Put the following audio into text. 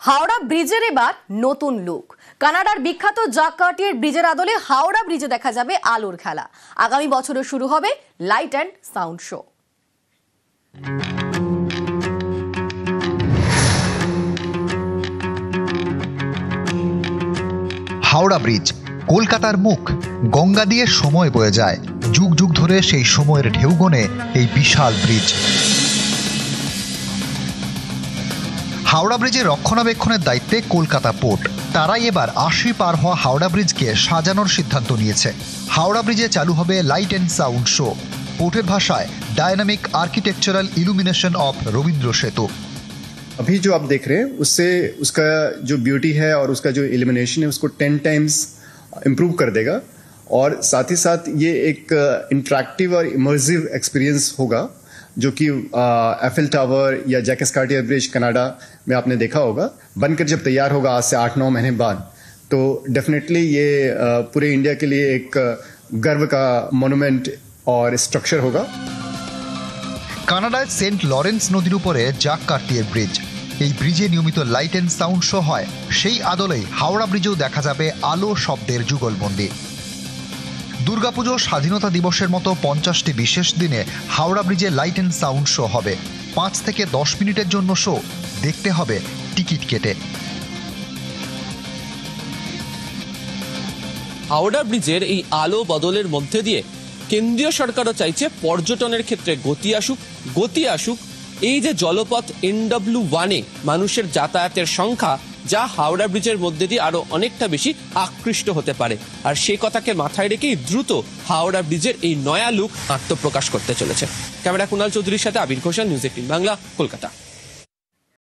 হাওড়া ব্রিজের এবার নতুন লুক। কানাডার বিখ্যাত জাকার্টিয়ার ব্রিজের আদলে হাওড়া ব্রিজে দেখা যাবে আলোর খেলা। আগামী বছরে শুরু হবে light and sound show. Howrah bridge কলকাতার মুখ। গঙ্গা দিয়ে সময় বয়ে যায়, যুগ যুগ ধরে সেই সময়ের ঢেউ গনে এই বিশাল ব্রিজ। হাওড়া ব্রিজের রক্ষণাবেক্ষণের দায়িত্বে কলকাতা পোর্ট। তারাই এবার ৮০ পার হওয়া হাওড়া ব্রিজকে সাজানোর সিদ্ধান্ত নিয়েছে। হাওড়া ব্রিজে চালু হবে লাইট অ্যান্ড সাউন্ড শো। পোর্টের ভাষায় dynamic architectural illumination of Rabindra Setu. अभी जो आप देख रहे हैं उससे उसका जो ब्यूटी है और उसका जो इल्यूमिनेशन है उसको 10 टाइम्स इम्प्रूव कर देगा और साथ ही साथ ये एक इंटरैक्टिव और इमर्सिव एक्सपीरियंस होगा जो कि एफिल टावर या जैक एस्कार्टियर ब्रिज कनाडा में आपने देखा होगा। बनकर जब तैयार होगा आज से 8-9 महीने बाद, तो डेफिनेटली ये पूरे इंडिया के लिए एक गर्व का मोनूमेंट और स्ट्रक्चर होगा। কানাডায় সেন্ট লরেন্স নদীর উপরে জাকার্টিয়ার ব্রিজ। এই ব্রিজে নিয়মিত লাইট অ্যান্ড সাউন্ড শো হয়। সেই আদলেই হাওড়া ব্রিজেও দেখা যাবে আলো শব্দের যুগলবন্দি। দুর্গাপুজো, স্বাধীনতা দিবসের মতো 50টি বিশেষ দিনে হাওড়া ব্রিজে লাইট অ্যান্ড সাউন্ড শো হবে। 5 থেকে 10 মিনিটের জন্য শো দেখতে হবে টিকিট কেটে। হাওড়া ব্রিজের এই আলো বদলের মধ্যে দিয়ে কেন্দ্রীয় সরকারও চাইছে পর্যটনের ক্ষেত্রে গতি আসুক। এই যে জলপথ NW1 মানুষের যাতায়াতের সংখ্যা, যা হাওড়া ব্রিজের মধ্যে দিয়ে আরো অনেকটা বেশি আকৃষ্ট হতে পারে, আর সেই কথাকে মাথায় রেখেই দ্রুত হাওড়া ব্রিজের এই নয়া লুক আত্মপ্রকাশ করতে চলেছে। ক্যামেরা কুণাল চৌধুরীর সাথে আবির ঘোষাল, নিউজ 18 বাংলা, কলকাতা।